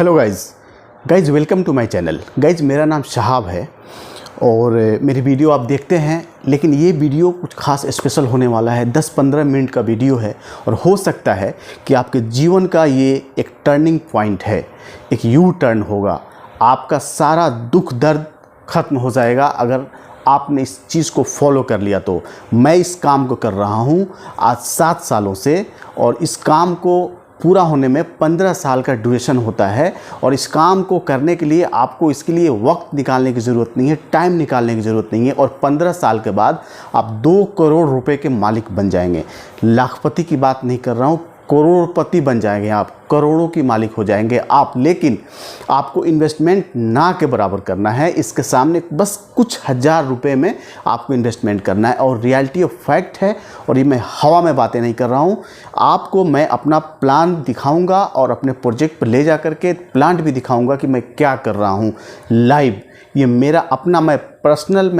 Hello guys welcome to my channel. Guys मेरा नाम शहाब है और मेरी वीडियो आप देखते हैं, लेकिन ये वीडियो कुछ खास स्पेशल होने वाला है। 10-15 मिनट का वीडियो है और हो सकता है कि आपके जीवन का ये एक टर्निंग पॉइंट है, एक यू टर्न होगा। आपका सारा दुख दर्द ख़त्म हो जाएगा अगर आपने इस चीज़ को फॉलो कर लिया तो। मैं इस काम को कर रहा हूँ आज 7 सालों से और इस काम को पूरा होने में 15 साल का ड्यूरेशन होता है। और इस काम को करने के लिए आपको इसके लिए वक्त निकालने की ज़रूरत नहीं है, टाइम निकालने की ज़रूरत नहीं है। और 15 साल के बाद आप 2 करोड़ रुपए के मालिक बन जाएंगे। लाखपति की बात नहीं कर रहा हूँ, करोड़पति बन जाएंगे आप, करोड़ों की मालिक हो जाएंगे आप। लेकिन आपको इन्वेस्टमेंट ना के बराबर करना है, इसके सामने बस कुछ हज़ार रुपए में आपको इन्वेस्टमेंट करना है। और रियलिटी ऑफ फैक्ट है, और ये मैं हवा में बातें नहीं कर रहा हूँ। आपको मैं अपना प्लान दिखाऊंगा और अपने प्रोजेक्ट पर ले जा करके प्लांट भी दिखाऊंगा कि मैं क्या कर रहा हूँ लाइव। ये मेरा अपना मैं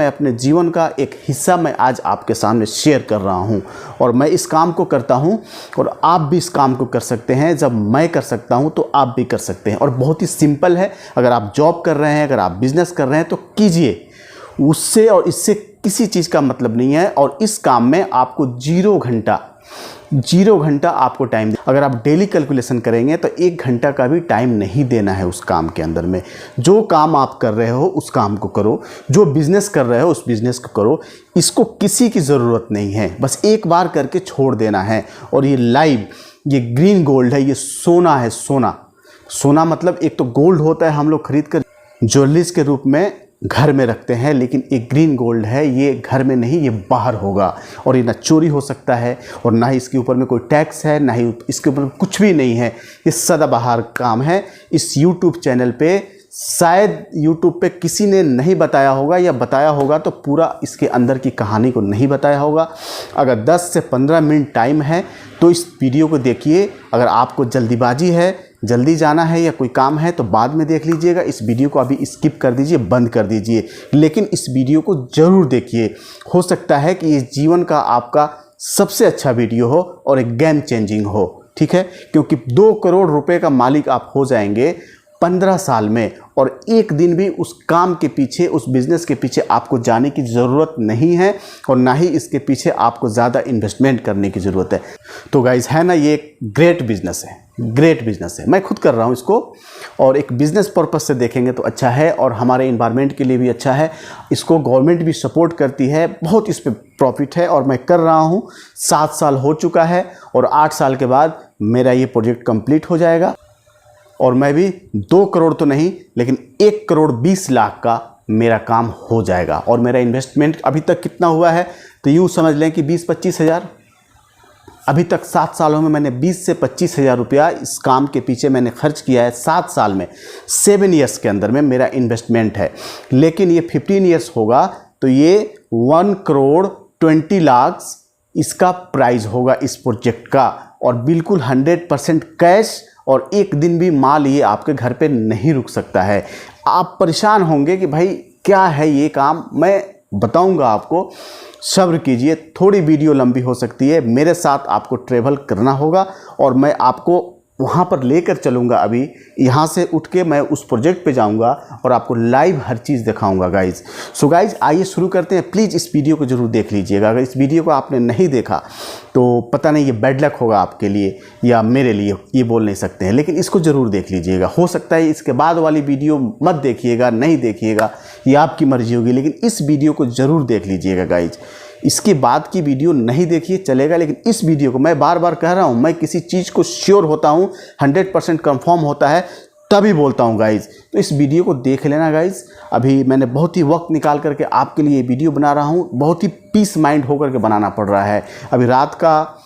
अपने जीवन का एक हिस्सा मैं आज आपके सामने शेयर कर रहा हूँ। और मैं इस काम को करता हूँ और आप भी इस काम को कर सकते हैं। जब मैं कर सकता हूँ तो आप भी कर सकते हैं। और बहुत ही सिंपल है। अगर आप जॉब कर रहे हैं, अगर आप बिजनेस कर रहे हैं तो कीजिए। उससे और इससे किसी चीज़ का मतलब नहीं है। और इस काम में आपको 0 घंटा आपको टाइम, अगर आप डेली कैलकुलेशन करेंगे तो 1 घंटा का भी टाइम नहीं देना है उस काम के अंदर में। जो काम आप कर रहे हो उस काम को करो, जो बिज़नेस कर रहे हो उस बिज़नेस को करो। इसको किसी की ज़रूरत नहीं है, बस एक बार करके छोड़ देना है। और ये लाइव, ये ग्रीन गोल्ड है, ये सोना है। सोना मतलब एक तो गोल्ड होता है, हम लोग खरीद कर ज्वेलरीज के रूप में घर में रखते हैं, लेकिन एक ग्रीन गोल्ड है, ये घर में नहीं, ये बाहर होगा। और ये ना चोरी हो सकता है और ना ही इसके ऊपर में कोई टैक्स है, ना ही इसके ऊपर कुछ भी नहीं है। ये सदाबहार काम है। इस YouTube चैनल पे शायद YouTube पे किसी ने नहीं बताया होगा, या बताया होगा तो पूरा इसके अंदर की कहानी को नहीं बताया होगा। अगर 10 से 15 मिनट टाइम है तो इस वीडियो को देखिए। अगर आपको जल्दीबाजी है, जल्दी जाना है या कोई काम है तो बाद में देख लीजिएगा। इस वीडियो को अभी स्किप कर दीजिए, बंद कर दीजिए, लेकिन इस वीडियो को ज़रूर देखिए। हो सकता है कि इस जीवन का आपका सबसे अच्छा वीडियो हो और एक गेम चेंजिंग हो, ठीक है। क्योंकि 2 करोड़ रुपए का मालिक आप हो जाएंगे 15 साल में। और एक दिन भी उस काम के पीछे, उस बिज़नेस के पीछे आपको जाने की ज़रूरत नहीं है, और ना ही इसके पीछे आपको ज़्यादा इन्वेस्टमेंट करने की ज़रूरत है। तो गाइज़ है ना, ये एक ग्रेट बिज़नेस है, ग्रेट बिज़नेस है। मैं खुद कर रहा हूँ इसको, और एक बिज़नेस पर्पज़ से देखेंगे तो अच्छा है, और हमारे इन्वायरमेंट के लिए भी अच्छा है। इसको गवर्नमेंट भी सपोर्ट करती है, बहुत इस पर प्रॉफिट है। और मैं कर रहा हूँ, 7 साल हो चुका है, और 8 साल के बाद मेरा ये प्रोजेक्ट कंप्लीट हो जाएगा। और मैं भी 2 करोड़ तो नहीं, लेकिन 1 करोड़ 20 लाख का मेरा काम हो जाएगा। और मेरा इन्वेस्टमेंट अभी तक कितना हुआ है तो यूँ समझ लें कि 20-25 हज़ार। अभी तक 7 सालों में मैंने 20 से 25 हज़ार रुपया इस काम के पीछे मैंने खर्च किया है। 7 साल में, 7 ईयर्स के अंदर में मेरा इन्वेस्टमेंट है। लेकिन ये 15 ईयर्स होगा तो ये 1 करोड़ 20 लाख इसका प्राइस होगा इस प्रोजेक्ट का। और बिल्कुल 100% कैश, और एक दिन भी माल ये आपके घर पे नहीं रुक सकता है। आप परेशान होंगे कि भाई क्या है ये काम, मैं बताऊंगा आपको। सब्र कीजिए, थोड़ी वीडियो लंबी हो सकती है। मेरे साथ आपको ट्रैवल करना होगा और मैं आपको वहाँ पर लेकर चलूँगा। अभी यहाँ से उठ के मैं उस प्रोजेक्ट पे जाऊँगा और आपको लाइव हर चीज़ दिखाऊँगा गाइज़। सो गाइज़ आइए शुरू करते हैं। प्लीज़ इस वीडियो को ज़रूर देख लीजिएगा। अगर इस वीडियो को आपने नहीं देखा तो पता नहीं, ये बैड लक होगा आपके लिए या मेरे लिए, ये बोल नहीं सकते हैं, लेकिन इसको ज़रूर देख लीजिएगा। हो सकता है इसके बाद वाली वीडियो मत देखिएगा, नहीं देखिएगा, ये आपकी मर्ज़ी होगी, लेकिन इस वीडियो को ज़रूर देख लीजिएगा गाइज़। इसके बाद की वीडियो नहीं देखिए चलेगा, लेकिन इस वीडियो को, मैं बार बार कह रहा हूँ, मैं किसी चीज़ को श्योर होता हूँ, 100% कंफर्म होता है तभी बोलता हूँ गाइज़। तो इस वीडियो को देख लेना गाइज़। अभी मैंने बहुत ही वक्त निकाल करके आपके लिए वीडियो बना रहा हूँ, बहुत ही पीस माइंड होकर के बनाना पड़ रहा है। अभी रात का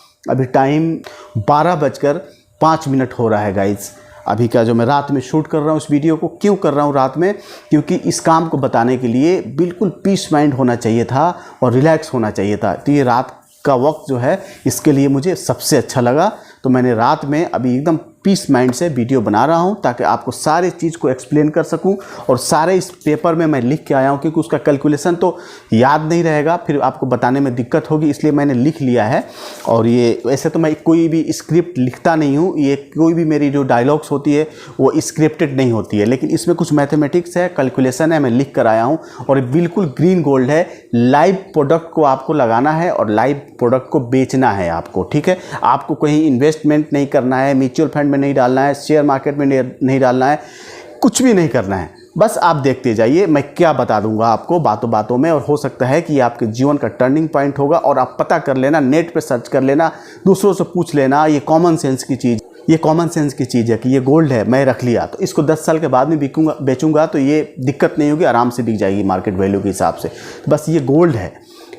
टाइम 12:05 हो रहा है गाइज़। अभी का जो मैं रात में शूट कर रहा हूँ इस वीडियो को, क्यों कर रहा हूँ रात में, क्योंकि इस काम को बताने के लिए बिल्कुल पीस माइंड होना चाहिए था और रिलैक्स होना चाहिए था। तो ये रात का वक्त जो है इसके लिए मुझे सबसे अच्छा लगा। तो मैंने रात में अभी एकदम पीस माइंड से वीडियो बना रहा हूं ताकि आपको सारे चीज़ को एक्सप्लेन कर सकूं और सारे इस पेपर में मैं लिख के आया हूं, क्योंकि उसका कैलकुलेशन तो याद नहीं रहेगा, फिर आपको बताने में दिक्कत होगी, इसलिए मैंने लिख लिया है। और ये वैसे तो मैं कोई भी स्क्रिप्ट लिखता नहीं हूँ, ये कोई भी मेरी जो डायलॉग्स होती है वो स्क्रिप्टेड नहीं होती है, लेकिन इसमें कुछ मैथमेटिक्स है, कैलकुलेशन है, मैं लिख कर आया हूँ। और बिल्कुल ग्रीन गोल्ड है, लाइव प्रोडक्ट को आपको लगाना है और लाइव प्रोडक्ट को बेचना है आपको, ठीक है। आपको कहीं इन्वेस्टमेंट नहीं करना है, म्यूचुअल फंड में नहीं डालना है, शेयर मार्केट में नहीं डालना है, कुछ भी नहीं करना है। बस आप देखते जाइए, मैं क्या बता दूंगा आपको बातों बातों में, और हो सकता है कि आपके जीवन का टर्निंग पॉइंट होगा। और आप पता कर लेना, नेट पे सर्च कर लेना, दूसरों से पूछ लेना, ये कॉमन सेंस की चीज़, ये कॉमन सेंस की चीज़ है कि ये गोल्ड है, मैं रख लिया तो इसको 10 साल के बाद में बेचूंगा तो ये दिक्कत नहीं होगी, आराम से बिक जाएगी मार्केट वैल्यू के हिसाब से। तो बस ये गोल्ड है,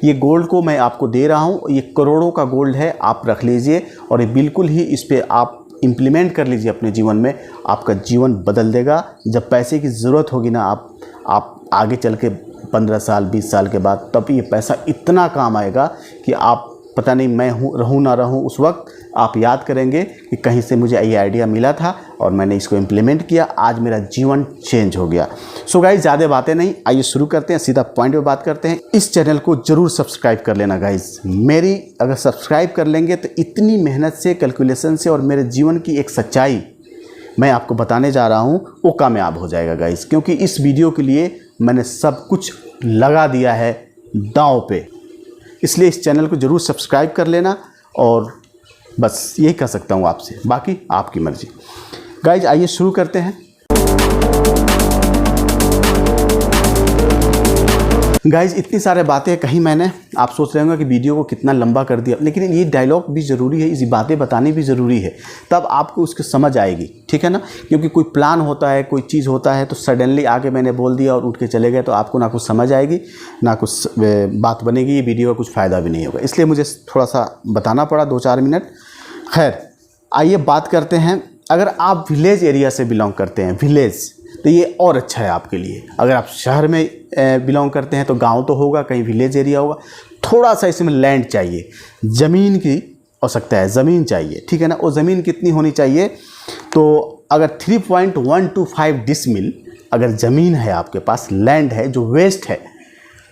ये गोल्ड को मैं आपको दे रहा हूँ, ये करोड़ों का गोल्ड है, आप रख लीजिए और ये बिल्कुल ही इस पर आप इम्प्लीमेंट कर लीजिए अपने जीवन में, आपका जीवन बदल देगा। जब पैसे की ज़रूरत होगी ना, आप आगे चल के 15 साल 20 साल के बाद, तब ये पैसा इतना काम आएगा कि आप पता नहीं मैं रहूँ ना रहूँ, उस वक्त आप याद करेंगे कि कहीं से मुझे ये आइडिया मिला था और मैंने इसको इम्प्लीमेंट किया, आज मेरा जीवन चेंज हो गया। सो गाइज, ज़्यादा बातें नहीं, आइए शुरू करते हैं, सीधा पॉइंट पे बात करते हैं। इस चैनल को ज़रूर सब्सक्राइब कर लेना गाइज, मेरी अगर सब्सक्राइब कर लेंगे तो इतनी मेहनत से, कैलकुलेशन से और मेरे जीवन की एक सच्चाई मैं आपको बताने जा रहा हूँ, वो कामयाब हो जाएगा गाइज। क्योंकि इस वीडियो के लिए मैंने सब कुछ लगा दिया है दांव पे, इसलिए इस चैनल को ज़रूर सब्सक्राइब कर लेना। और बस यही कह सकता हूँ आपसे, बाकी आपकी मर्ज़ी। गाइज आइए शुरू करते हैं। गाइज इतनी सारे बातें कहीं मैंने, आप सोच रहे होंगे कि वीडियो को कितना लंबा कर दिया, लेकिन ये डायलॉग भी ज़रूरी है, इस बातें बतानी भी ज़रूरी है, तब आपको उसकी समझ आएगी, ठीक है ना। क्योंकि कोई प्लान होता है, कोई चीज़ होता है, तो सडनली आके मैंने बोल दिया और उठ के चले गए, तो आपको ना कुछ समझ आएगी ना कुछ बात बनेगी, ये वीडियो का कुछ फ़ायदा भी नहीं होगा, इसलिए मुझे थोड़ा सा बताना पड़ा 2-4 मिनट। खैर आइए बात करते हैं। अगर आप विलेज एरिया से बिलोंग करते हैं, विलेज, तो ये और अच्छा है आपके लिए। अगर आप शहर में बिलोंग करते हैं तो गांव तो होगा, कहीं विलेज एरिया होगा, थोड़ा सा इसमें लैंड चाहिए, ज़मीन की आवश्यकता है, ज़मीन चाहिए, ठीक है ना। वो ज़मीन कितनी होनी चाहिए, तो अगर 3.125 डिसमिल अगर ज़मीन है आपके पास, लैंड है जो वेस्ट है,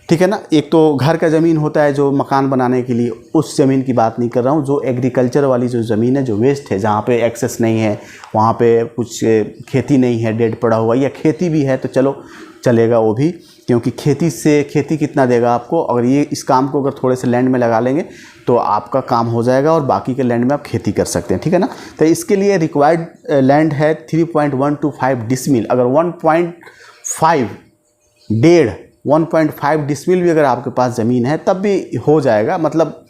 ठीक है ना। एक तो घर का ज़मीन होता है जो मकान बनाने के लिए, उस ज़मीन की बात नहीं कर रहा हूँ, जो एग्रीकल्चर वाली जो ज़मीन है जो वेस्ट है, जहाँ पे एक्सेस नहीं है, वहाँ पे कुछ खेती नहीं है, डेड पड़ा हुआ, या खेती भी है तो चलो चलेगा वो भी, क्योंकि खेती कितना देगा आपको। अगर ये इस काम को अगर थोड़े से लैंड में लगा लेंगे तो आपका काम हो जाएगा और बाकी के लैंड में आप खेती कर सकते हैं, ठीक है ना। तो इसके लिए रिक्वायर्ड लैंड है 3.125 डिसमिल। अगर 1.5 डिसमिल भी अगर आपके पास ज़मीन है तब भी हो जाएगा, मतलब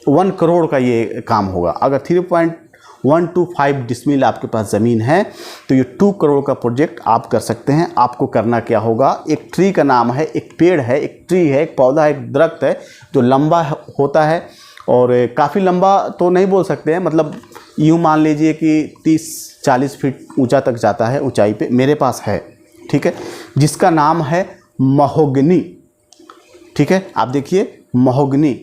1 करोड़ का ये काम होगा। अगर 3.125 डिसमिल आपके पास ज़मीन है तो ये 2 करोड़ का प्रोजेक्ट आप कर सकते हैं। आपको करना क्या होगा, एक ट्री का नाम है, एक पेड़ है, एक ट्री है, एक पौधा है, एक दरख्त है जो लंबा होता है, और काफ़ी लंबा तो नहीं बोल सकते हैं, मतलब यूँ मान लीजिए कि 30-40 फीट ऊंचा तक जाता है ऊंचाई पे, मेरे पास है, ठीक है, जिसका नाम है महोगनी, ठीक है। आप देखिए महोगनी,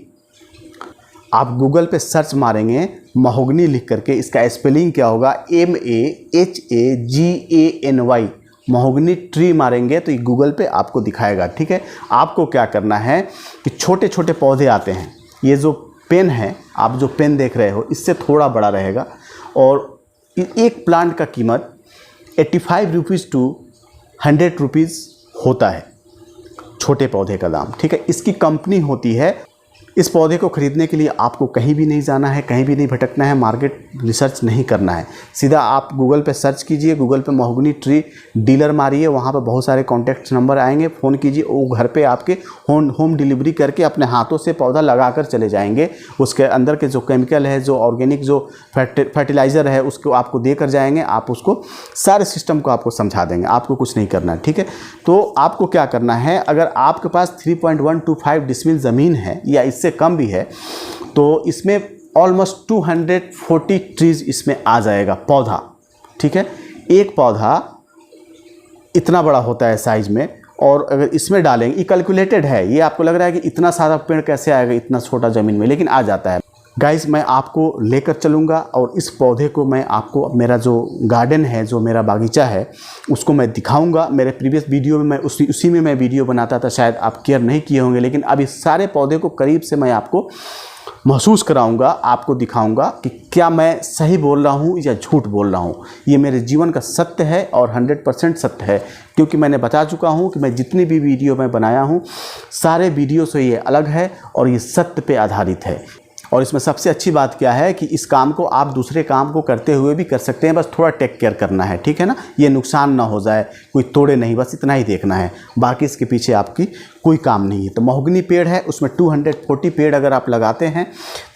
आप गूगल पे सर्च मारेंगे महोगनी लिख करके, इसका स्पेलिंग क्या होगा, MAHAGANY, महोगनी ट्री मारेंगे तो ये गूगल पे आपको दिखाएगा, ठीक है। आपको क्या करना है कि छोटे छोटे पौधे आते हैं, ये जो पेन है, आप जो पेन देख रहे हो इससे थोड़ा बड़ा रहेगा, और एक प्लांट का कीमत 85 रुपीज़ टू 100 रुपीज़ होता है, छोटे पौधे का दाम, ठीक है। इसकी कंपनी होती है। इस पौधे को ख़रीदने के लिए आपको कहीं भी नहीं जाना है, कहीं भी नहीं भटकना है, मार्केट रिसर्च नहीं करना है, सीधा आप गूगल पे सर्च कीजिए, गूगल पे महोगनी ट्री डीलर मारिए, वहाँ पे बहुत सारे कॉन्टैक्ट नंबर आएंगे, फ़ोन कीजिए, वो घर पे आपके होम डिलीवरी करके अपने हाथों से पौधा लगा कर चले जाएंगे। उसके अंदर के जो केमिकल है, जो ऑर्गेनिक जो फर्टिलाइज़र है, उसको आपको दे कर जाएंगे, आप उसको सारे सिस्टम को आपको समझा देंगे, आपको कुछ नहीं करना है, ठीक है। तो आपको क्या करना है, अगर आपके पास 3.125 डिसमिल ज़मीन है या इससे कम भी है तो इसमें ऑलमोस्ट 240 ट्रीज इसमें आ जाएगा, पौधा, ठीक है। एक पौधा इतना बड़ा होता है साइज में, और अगर इसमें डालेंगे, ये कैलकुलेटेड है, ये आपको लग रहा है कि इतना सारा पेड़ कैसे आएगा इतना छोटा ज़मीन में, लेकिन आ जाता है। गाइस मैं आपको लेकर चलूँगा और इस पौधे को मैं आपको, मेरा जो गार्डन है, जो मेरा बागीचा है, उसको मैं दिखाऊंगा। मेरे प्रीवियस वीडियो में मैं उसी में मैं वीडियो बनाता था, शायद आप केयर नहीं किए होंगे, लेकिन अब इस सारे पौधे को करीब से मैं आपको महसूस कराऊंगा, आपको दिखाऊंगा कि क्या मैं सही बोल रहा हूँ या झूठ बोल रहा हूँ। ये मेरे जीवन का सत्य है और 100% सत्य है, क्योंकि मैंने बता चुका हूँ कि मैं जितनी भी वीडियो मैं बनाया हूँ सारे वीडियो से ये अलग है और ये सत्य पे आधारित है। और इसमें सबसे अच्छी बात क्या है कि इस काम को आप दूसरे काम को करते हुए भी कर सकते हैं, बस थोड़ा टेक केयर करना है, ठीक है ना। ये नुकसान ना हो जाए, कोई तोड़े नहीं, बस इतना ही देखना है, बाकी इसके पीछे आपकी कोई काम नहीं है। तो महोगनी पेड़ है, उसमें 240 पेड़ अगर आप लगाते हैं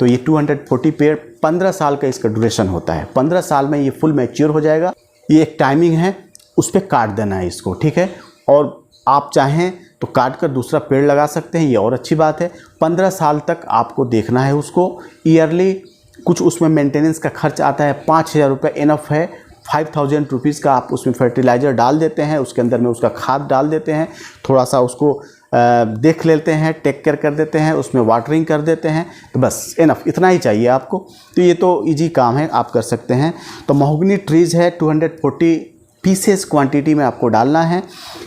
तो ये 240 पेड़ 15 साल का इसका ड्यूरेशन होता है। 15 साल में ये फुल मैच्योर हो जाएगा। ये एक टाइमिंग है, उस पर काट देना है इसको, ठीक है। और आप चाहें तो काट कर दूसरा पेड़ लगा सकते हैं, ये और अच्छी बात है। 15 साल तक आपको देखना है उसको। ईयरली कुछ उसमें मेंटेनेंस का खर्च आता है, 5,000 रुपये इनफ है। 5,000 रुपीज़ का आप उसमें फर्टिलाइज़र डाल देते हैं, उसके अंदर में उसका खाद डाल देते हैं, थोड़ा सा उसको देख लेते हैं, टेक केयर कर देते हैं, उसमें वाटरिंग कर देते हैं, तो बस इनफ, इतना ही चाहिए आपको। तो ये तो इजी काम है, आप कर सकते हैं। तो महोगनी ट्रीज़ है, 240 पीसेस क्वांटिटी में आपको डालना है।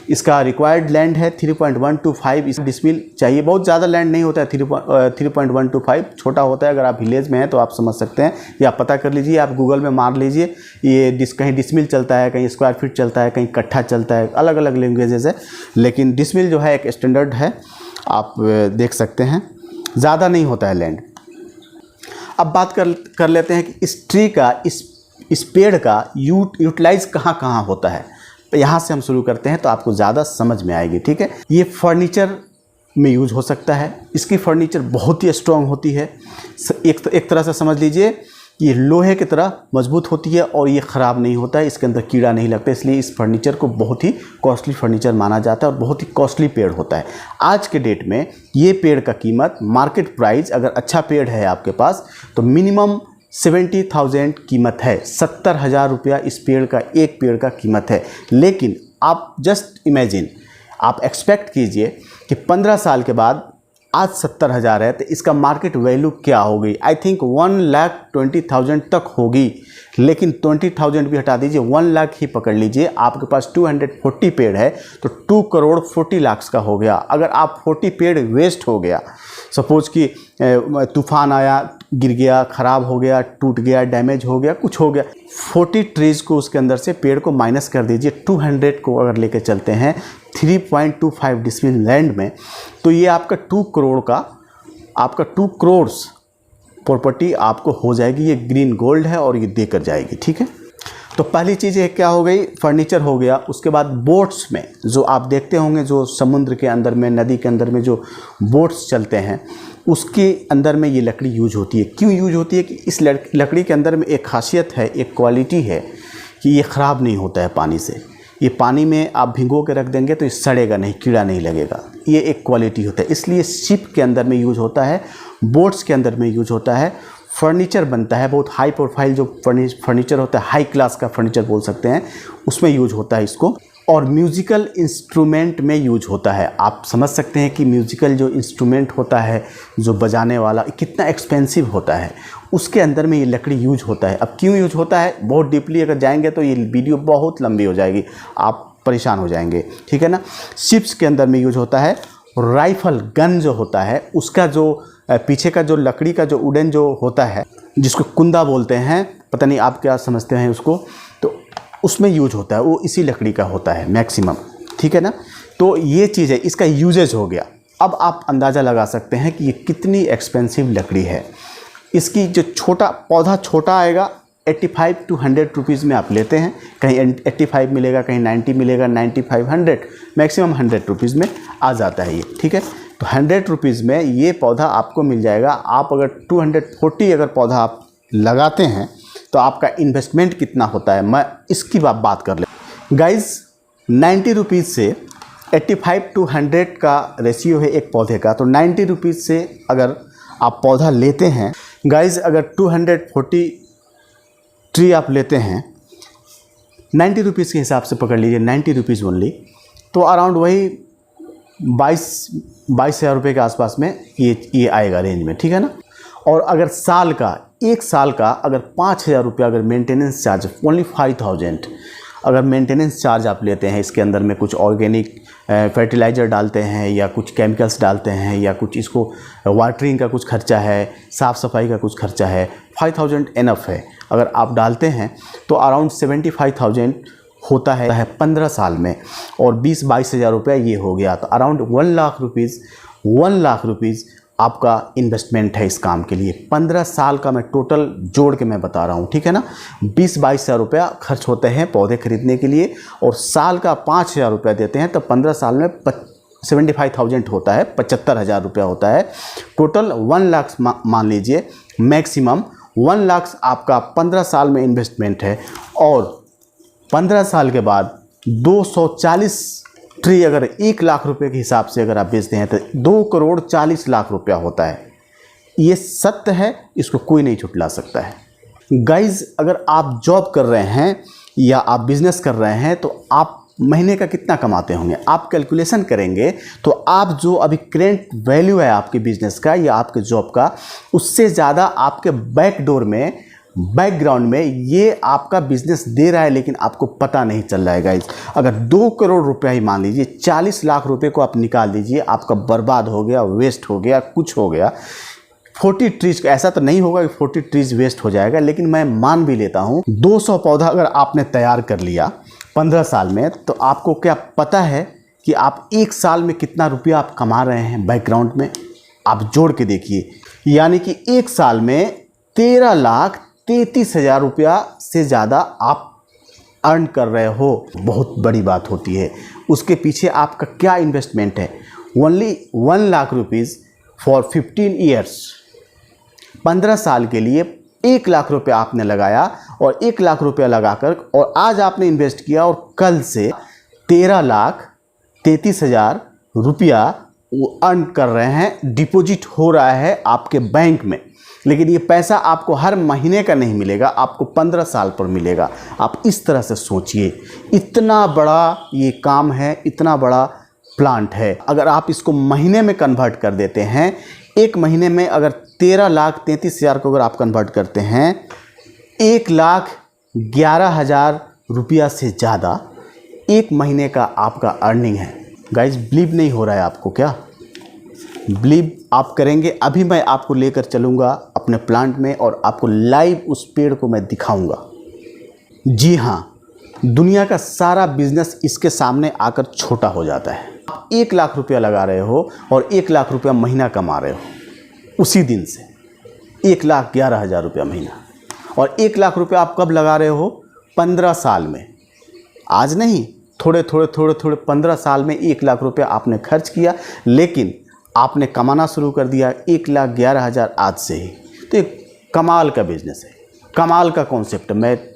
इसका रिक्वायर्ड लैंड है 3.125 डिसमिल चाहिए। बहुत ज़्यादा लैंड नहीं होता है, 3.125 छोटा होता है। अगर आप विलेज में हैं तो आप समझ सकते हैं, या पता कर लीजिए, आप गूगल में मार लीजिए। ये कहीं डिसमिल चलता है, कहीं स्क्वायर फीट चलता है, कहीं कट्ठा चलता है, अलग अलग लैंग्वेजेस है, लेकिन डिसमिल जो है एक स्टैंडर्ड है, आप देख सकते हैं। ज़्यादा नहीं होता है लैंड। अब बात कर लेते हैं कि इस ट्री का, इस पेड़ का यूटिलाइज कहाँ कहाँ होता है। तो यहाँ से हम शुरू करते हैं तो आपको ज़्यादा समझ में आएगी, ठीक है। ये फर्नीचर में यूज हो सकता है। इसकी फर्नीचर बहुत ही स्ट्रॉन्ग होती है। एक तरह से समझ लीजिए कि ये लोहे की तरह मजबूत होती है और ये ख़राब नहीं होता है, इसके अंदर कीड़ा नहीं लगता, इसलिए इस फर्नीचर को बहुत ही कॉस्टली फर्नीचर माना जाता है और बहुत ही कॉस्टली पेड़ होता है। आज के डेट में ये पेड़ का कीमत, मार्केट प्राइस, अगर अच्छा पेड़ है आपके पास तो मिनिमम 70,000 कीमत है। 70,000 रुपया इस पेड़ का, एक पेड़ का कीमत है। लेकिन आप जस्ट इमेजिन, आप एक्सपेक्ट कीजिए कि 15 साल के बाद आज 70,000 है तो इसका मार्केट वैल्यू क्या होगी। आई थिंक 1,20,000 तक होगी। लेकिन 20,000 भी हटा दीजिए, 1 लाख ही पकड़ लीजिए। आपके पास 240 पेड़ है तो 2,40,00,000 का हो गया। अगर आप 40 पेड़ वेस्ट हो गया, सपोज कि तूफान आया, गिर गया, ख़राब हो गया, टूट गया, डैमेज हो गया, कुछ हो गया, 40 ट्रीज़ को उसके अंदर से पेड़ को माइनस कर दीजिए। 200 को अगर लेके चलते हैं 3.25 डिसमिल लैंड में, तो ये आपका 2 करोड़ का, आपका 2 करोड़ प्रॉपर्टी आपको हो जाएगी। ये ग्रीन गोल्ड है और ये देकर जाएगी, ठीक है। तो पहली चीज़ ये क्या हो गई, फर्नीचर हो गया। उसके बाद बोट्स में जो आप देखते होंगे, जो समुद्र के अंदर में, नदी के अंदर में जो बोट्स चलते हैं, उसके अंदर में ये लकड़ी यूज होती है। क्यों यूज होती है कि इस लकड़ी के अंदर में एक खासियत है, एक क्वालिटी है कि ये ख़राब नहीं होता है पानी से। ये पानी में आप भिगो के रख देंगे तो ये सड़ेगा नहीं, कीड़ा नहीं लगेगा। ये एक क्वालिटी होता है, इसलिए शिप के अंदर में यूज होता है, बोट्स के अंदर में यूज होता है। फर्नीचर बनता है, बहुत हाई प्रोफाइल जो फर्नीचर होता है, हाई क्लास का फर्नीचर बोल सकते हैं, उसमें यूज होता है इसको। और म्यूज़िकल इंस्ट्रूमेंट में यूज होता है। आप समझ सकते हैं कि म्यूज़िकल जो इंस्ट्रूमेंट होता है, जो बजाने वाला, कितना एक्सपेंसिव होता है, उसके अंदर में ये लकड़ी यूज होता है। अब क्यों यूज होता है, बहुत डीपली अगर जाएंगे तो ये वीडियो बहुत लंबी हो जाएगी, आप परेशान हो जाएंगे, ठीक है ना। शिप्स के अंदर में यूज होता है। राइफल गन जो होता है, उसका जो पीछे का जो लकड़ी का जो वुडन जो होता है, जिसको कुंदा बोलते हैं, पता नहीं आप क्या समझते हैं उसको, तो उसमें यूज होता है, वो इसी लकड़ी का होता है मैक्सिमम, ठीक है ना। तो ये चीज़ है, इसका यूजेज हो गया। अब आप अंदाज़ा लगा सकते हैं कि ये कितनी एक्सपेंसिव लकड़ी है। इसकी जो छोटा पौधा छोटा आएगा 85 to 100 रुपीज़ में आप लेते हैं। कहीं 85 मिलेगा, कहीं 90 मिलेगा, 95, 100, मैक्सिमम 100 रुपीज़ में आ जाता है ये, ठीक है। तो 100 रुपीज़ में ये पौधा आपको मिल जाएगा। आप अगर 240 अगर पौधा आप लगाते हैं तो आपका इन्वेस्टमेंट कितना होता है, मैं इसकी बात कर ले गाइज़। 90 रुपीज़ से 85 to 100 का रेशियो है एक पौधे का। तो 90 रुपीज़ से अगर आप पौधा लेते हैं गाइज़, अगर 240 ट्री आप लेते हैं 90 रुपीज़ के हिसाब से पकड़ लीजिए, 90 रुपीज़ ओनली, तो अराउंड वही 22,000 रुपये के आसपास में ये आएगा रेंज में, ठीक है ना। और अगर साल का, एक साल का अगर 5,000 रुपया अगर मेंटेनेंस चार्ज, ओनली 5,000 अगर मेंटेनेंस चार्ज आप लेते हैं, इसके अंदर में कुछ ऑर्गेनिक फर्टिलाइज़र डालते हैं या कुछ केमिकल्स डालते हैं या कुछ इसको वाटरिंग का कुछ खर्चा है, साफ़ सफाई का कुछ खर्चा है, 5,000 इनफ है। अगर आप डालते हैं तो अराउंड 75,000 होता है 15 साल में, और 20-22 हज़ार रुपया ये हो गया, तो अराउंड 1 लाख रुपीज़ आपका इन्वेस्टमेंट है इस काम के लिए। 15 साल का मैं टोटल जोड़ के मैं बता रहा हूँ, ठीक है ना। 20-22 हज़ार रुपया खर्च होते हैं पौधे खरीदने के लिए, और साल का 5,000 रुपया देते हैं, तो 15 साल में 75,000 होता है, 75,000 रुपया होता है। टोटल 1 लाख मान लीजिए, मैक्सिमम 1 लाख आपका 15 साल में इन्वेस्टमेंट है। और 15 साल के बाद 240 ट्री अगर 1 लाख रुपए के हिसाब से अगर आप बेचते हैं तो 2,40,00,000 रुपया होता है। ये सत्य है, इसको कोई नहीं छुटला सकता है। गाइज, अगर आप जॉब कर रहे हैं या आप बिजनेस कर रहे हैं तो आप महीने का कितना कमाते होंगे, आप कैलकुलेशन करेंगे तो आप जो अभी करेंट वैल्यू है आपके बिजनेस का या आपके जॉब का, उससे ज़्यादा आपके बैकडोर में, बैकग्राउंड में ये आपका बिजनेस दे रहा है, लेकिन आपको पता नहीं चल रहा है। गाइज, अगर 2 करोड़ रुपया ही मान लीजिए, 40 लाख रुपए को आप निकाल दीजिए, आपका बर्बाद हो गया, वेस्ट हो गया, कुछ हो गया। 40 ट्रीज, ऐसा तो नहीं होगा कि 40 ट्रीज वेस्ट हो जाएगा, लेकिन मैं मान भी लेता हूँ 200 पौधा अगर आपने तैयार कर लिया 15 साल में, तो आपको क्या पता है कि आप 1 साल में कितना रुपया आप कमा रहे हैं बैकग्राउंड में? आप जोड़ के देखिए, यानी कि 1 साल में 13,33,000 रुपया से ज़्यादा आप अर्न कर रहे हो। बहुत बड़ी बात होती है। उसके पीछे आपका क्या इन्वेस्टमेंट है? Only 1 lakh rupees for 15 years. 15 साल के लिए 1 लाख रुपया आपने लगाया, और 1 लाख रुपया लगाकर और आज आपने इन्वेस्ट किया, और कल से 13,33,000 रुपया वो अर्न कर रहे हैं, डिपॉजिट हो रहा है आपके बैंक में। लेकिन ये पैसा आपको हर महीने का नहीं मिलेगा, आपको 15 साल पर मिलेगा। आप इस तरह से सोचिए, इतना बड़ा ये काम है, इतना बड़ा प्लांट है। अगर आप इसको महीने में कन्वर्ट कर देते हैं, एक महीने में अगर 13,33,000 को अगर आप कन्वर्ट करते हैं, 1,11,000 रुपया से ज़्यादा एक महीने का आपका अर्निंग है। गाइज, बिलीव नहीं हो रहा है आपको क्या? बिलीव आप करेंगे, अभी मैं आपको लेकर चलूँगा अपने प्लांट में और आपको लाइव उस पेड़ को मैं दिखाऊंगा। जी हाँ, दुनिया का सारा बिजनेस इसके सामने आकर छोटा हो जाता है। आप 1 लाख रुपया लगा रहे हो और 1 लाख रुपया महीना कमा रहे हो, उसी दिन से 1,11,000 रुपया महीना। और 1 लाख रुपया आप कब लगा रहे हो? 15 साल में। आज नहीं, थोड़े 15 साल में 1 लाख रुपया आपने खर्च किया, लेकिन आपने कमाना शुरू कर दिया 1,11,000 आज से ही। तो एक कमाल का बिजनेस है, कमाल का कॉन्सेप्ट है।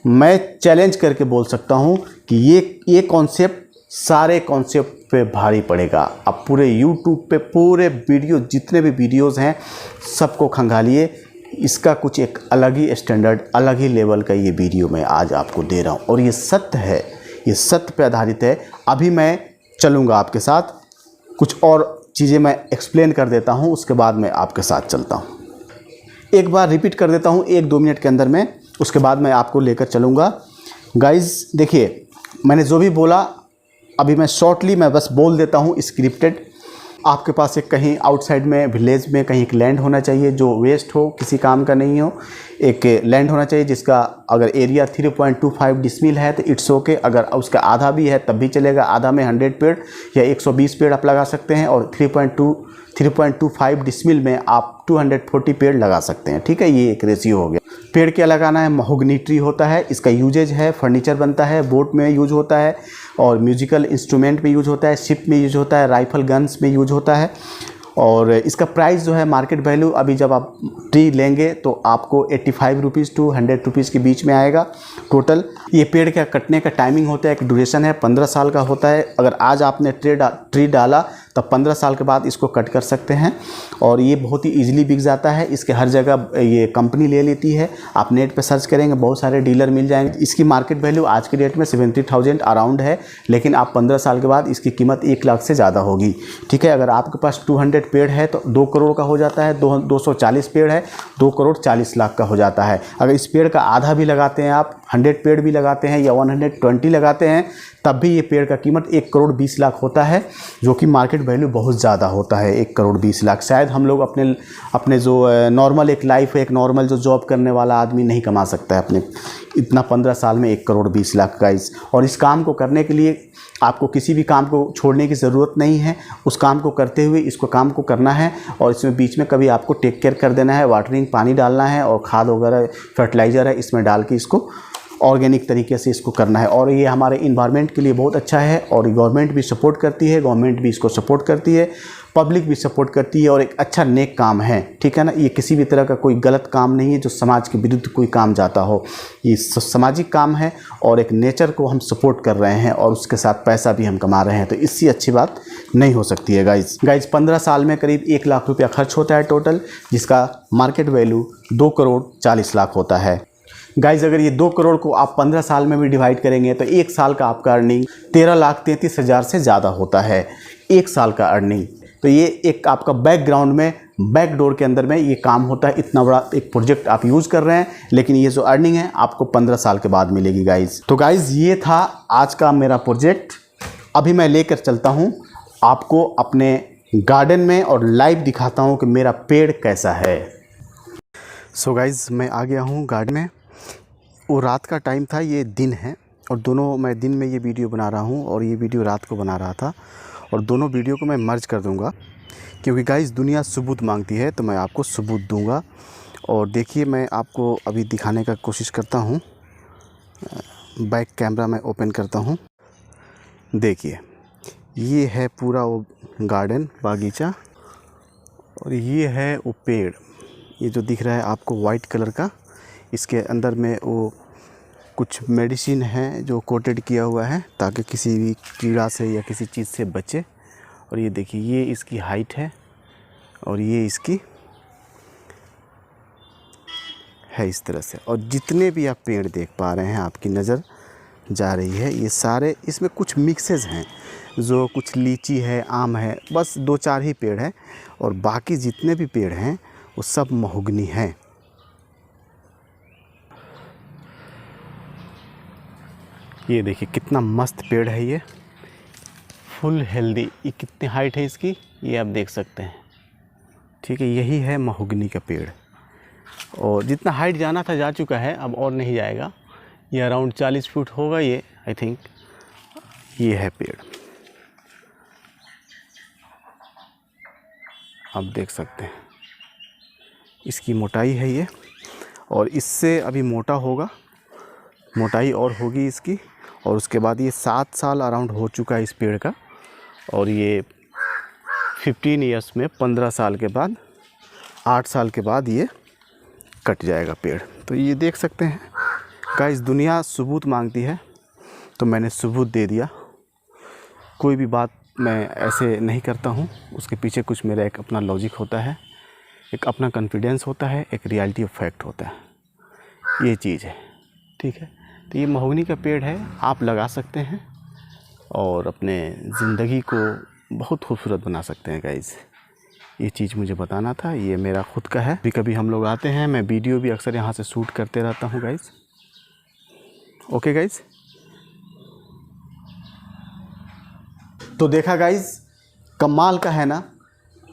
मैं चैलेंज करके बोल सकता हूँ कि ये कॉन्सेप्ट सारे कॉन्सेप्ट पे भारी पड़ेगा। आप पूरे यूट्यूब पे पूरे वीडियो, जितने भी वीडियोस हैं, सबको खंगालिए। इसका कुछ एक अलग ही स्टैंडर्ड, अलग ही लेवल का ये वीडियो मैं आज आपको दे रहा हूँ, और ये सत्य है, ये सत्य पे आधारित है। अभी मैं चलूँगा आपके साथ, कुछ और चीज़ें मैं एक्सप्लेन कर देता हूँ, उसके बाद मैं आपके साथ चलता हूँ। एक बार रिपीट कर देता हूँ 1-2 मिनट के अंदर में, उसके बाद मैं आपको लेकर चलूँगा। गाइज़ देखिए, मैंने जो भी बोला अभी मैं शॉर्टली मैं बस बोल देता हूँ स्क्रिप्टेड। आपके पास एक कहीं आउटसाइड में, विलेज में कहीं एक लैंड होना चाहिए जो वेस्ट हो, किसी काम का नहीं हो। एक लैंड होना चाहिए जिसका अगर एरिया 3.25 डिसमिल है तो इट्स ओके। अगर उसका आधा भी है तब भी चलेगा। आधा में 100 पेड़ या 120 पेड़ आप लगा सकते हैं, और 3.25 डिसमिल में आप 240 पेड़ लगा सकते हैं। ठीक है, ये एक रेशियो हो गया। पेड़ क्या लगाना है? महोगनी ट्री होता है, इसका यूजेज है, फर्नीचर बनता है, बोट में यूज होता है, और म्यूजिकल इंस्ट्रूमेंट में यूज होता है, शिप में यूज होता है, राइफल गन्स में यूज होता है। और इसका प्राइस जो है, मार्केट वैल्यू अभी जब आप ट्री लेंगे तो आपको 85 रुपीज़ टू 100 रुपीज़ के बीच में आएगा टोटल। ये पेड़ का कटने का टाइमिंग होता है, एक ड्यूरेशन है, 15 साल का होता है। अगर आज आपने ट्री डाला तब 15 साल के बाद इसको कट कर सकते हैं। और ये बहुत ही ईजिली बिक जाता है, इसके हर जगह ये कंपनी ले लेती है। आप नेट पे सर्च करेंगे बहुत सारे डीलर मिल जाएंगे। इसकी मार्केट वैल्यू आज की डेट में 70,000 अराउंड है, लेकिन आप 15 साल के बाद इसकी कीमत 1 लाख से ज़्यादा होगी। ठीक है, अगर आपके पास 200 पेड़ है तो 2 करोड़ का हो जाता है। 240 पेड़ है 2 करोड़ 40 लाख का हो जाता है। अगर इस पेड़ का आधा भी लगाते हैं आप, 100 पेड़ भी लगाते हैं या 120 लगाते हैं, तब भी ये पेड़ का कीमत 1 करोड़ 20 लाख होता है, जो कि मार्केट वैल्यू बहुत ज़्यादा होता है। 1 करोड़ 20 लाख शायद हम लोग अपने जो नॉर्मल एक लाइफ है, एक नॉर्मल जो जॉब करने वाला आदमी नहीं कमा सकता है अपने इतना 15 साल में 1 करोड़ 20 लाख गाइस। और इस काम को करने के लिए आपको किसी भी काम को छोड़ने की ज़रूरत नहीं है। उस काम को करते हुए इसको काम को करना है, और इसमें बीच में कभी आपको टेक केयर कर देना है, वाटरिंग पानी डालना है, और खाद वगैरह फर्टिलाइज़र है इसमें डाल के इसको ऑर्गेनिक तरीके से इसको करना है। और ये हमारे इन्वायरमेंट के लिए बहुत अच्छा है, और गवर्नमेंट भी सपोर्ट करती है, गवर्नमेंट भी इसको सपोर्ट करती है, पब्लिक भी सपोर्ट करती है, और एक अच्छा नेक काम है। ठीक है ना, ये किसी भी तरह का कोई गलत काम नहीं है जो समाज के विरुद्ध कोई काम जाता हो। ये सामाजिक काम है, और एक नेचर को हम सपोर्ट कर रहे हैं, और उसके साथ पैसा भी हम कमा रहे हैं, तो इससे अच्छी बात नहीं हो सकती है गाइज। 15 साल में करीब 1 लाख रुपया खर्च होता है टोटल, जिसका मार्केट वैल्यू 2 करोड़ 40 लाख होता है। गाइज अगर ये 2 करोड़ को आप 15 साल में भी डिवाइड करेंगे तो 1 साल का आपका अर्निंग 13,33,000 से ज़्यादा होता है, 1 साल का अर्निंग। तो ये एक आपका बैकग्राउंड में, बैकडोर के अंदर में ये काम होता है। इतना बड़ा एक प्रोजेक्ट आप यूज़ कर रहे हैं, लेकिन ये जो अर्निंग है आपको 15 साल के बाद मिलेगी गाइज। तो गाइज ये था आज का मेरा प्रोजेक्ट। अभी मैं लेकर चलता हूँ आपको अपने गार्डन में, और लाइव दिखाता हूँ कि मेरा पेड़ कैसा है। सो गाइज मैं आ गया हूँ गार्डन में। वो रात का टाइम था, ये दिन है, और दोनों मैं दिन में ये वीडियो बना रहा हूँ और ये वीडियो रात को बना रहा था, और दोनों वीडियो को मैं मर्ज कर दूँगा, क्योंकि गाइस दुनिया सबूत मांगती है, तो मैं आपको सबूत दूँगा। और देखिए मैं आपको अभी दिखाने का कोशिश करता हूँ। बैक कैमरा मैं ओपन करता हूँ। देखिए ये है पूरा वो गार्डन, बागीचा, और ये है वो पेड़, ये जो दिख रहा है आपको वाइट कलर का। इसके अंदर में वो कुछ मेडिसिन है जो कोटेड किया हुआ है, ताकि किसी भी कीड़ा से या किसी चीज़ से बचे। और ये देखिए ये इसकी हाइट है, और ये इसकी है इस तरह से। और जितने भी आप पेड़ देख पा रहे हैं, आपकी नज़र जा रही है, ये सारे इसमें कुछ मिक्सेस हैं, जो कुछ लीची है, आम है, बस 2-4 ही पेड़ हैं, और बाकी जितने भी पेड़ हैं वो सब महोगनी हैं। ये देखिए कितना मस्त पेड़ है, ये फुल हेल्दी। ये कितनी हाइट है इसकी, ये आप देख सकते हैं। ठीक है, यही है महोगनी का पेड़, और जितना हाइट जाना था जा चुका है, अब और नहीं जाएगा। ये अराउंड 40 फुट होगा ये, आई थिंक। ये है पेड़, आप देख सकते हैं। इसकी मोटाई है ये, और इससे अभी मोटा होगा, मोटाई और होगी इसकी। और उसके बाद ये 7 साल अराउंड हो चुका है इस पेड़ का, और ये 15 ईयर्स में 15 साल के बाद, 8 साल के बाद ये कट जाएगा पेड़। तो ये देख सकते हैं गाइस, दुनिया सबूत मांगती है, तो मैंने सबूत दे दिया। कोई भी बात मैं ऐसे नहीं करता हूँ, उसके पीछे कुछ मेरा एक अपना लॉजिक होता है, एक अपना कॉन्फिडेंस होता है, एक रियलिटी ऑफ फैक्ट होता है, ये चीज़ है। ठीक है, तो ये महोगनी का पेड़ है, आप लगा सकते हैं और अपने ज़िंदगी को बहुत खूबसूरत बना सकते हैं गाइस। ये चीज़ मुझे बताना था, ये मेरा खुद का है। कभी कभी हम लोग आते हैं, मैं वीडियो भी अक्सर यहाँ से शूट करते रहता हूँ गाइस। ओके गाइस, तो देखा गाइस, कमाल का है ना।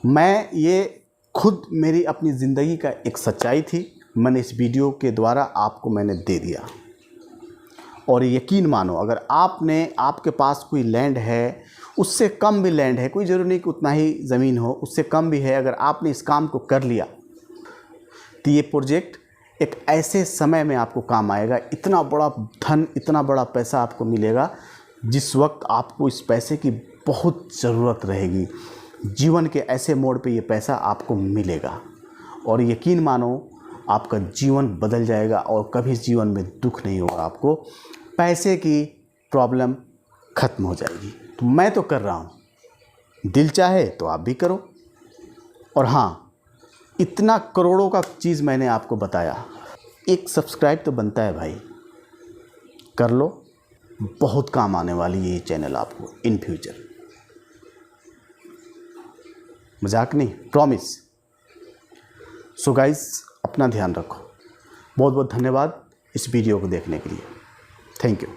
मैं ये खुद मेरी अपनी ज़िंदगी का एक सच्चाई थी, मैंने इस वीडियो के द्वारा आपको मैंने दे दिया। और यकीन मानो, अगर आपके पास कोई लैंड है, उससे कम भी लैंड है, कोई ज़रूरी नहीं कि उतना ही ज़मीन हो, उससे कम भी है, अगर आपने इस काम को कर लिया तो ये प्रोजेक्ट एक ऐसे समय में आपको काम आएगा। इतना बड़ा धन, इतना बड़ा पैसा आपको मिलेगा जिस वक्त आपको इस पैसे की बहुत ज़रूरत रहेगी। जीवन के ऐसे मोड़ पे ये पैसा आपको मिलेगा, और यकीन मानो आपका जीवन बदल जाएगा, और कभी जीवन में दुख नहीं होगा आपको। पैसे की प्रॉब्लम ख़त्म हो जाएगी। तो मैं तो कर रहा हूँ, दिल चाहे तो आप भी करो। और हाँ, इतना करोड़ों का चीज़ मैंने आपको बताया, एक सब्सक्राइब तो बनता है भाई, कर लो। बहुत काम आने वाली है ये चैनल आपको इन फ्यूचर, मजाक नहीं, प्रॉमिस। सो गाइस, अपना ध्यान रखो। बहुत बहुत धन्यवाद इस वीडियो को देखने के लिए। Thank you.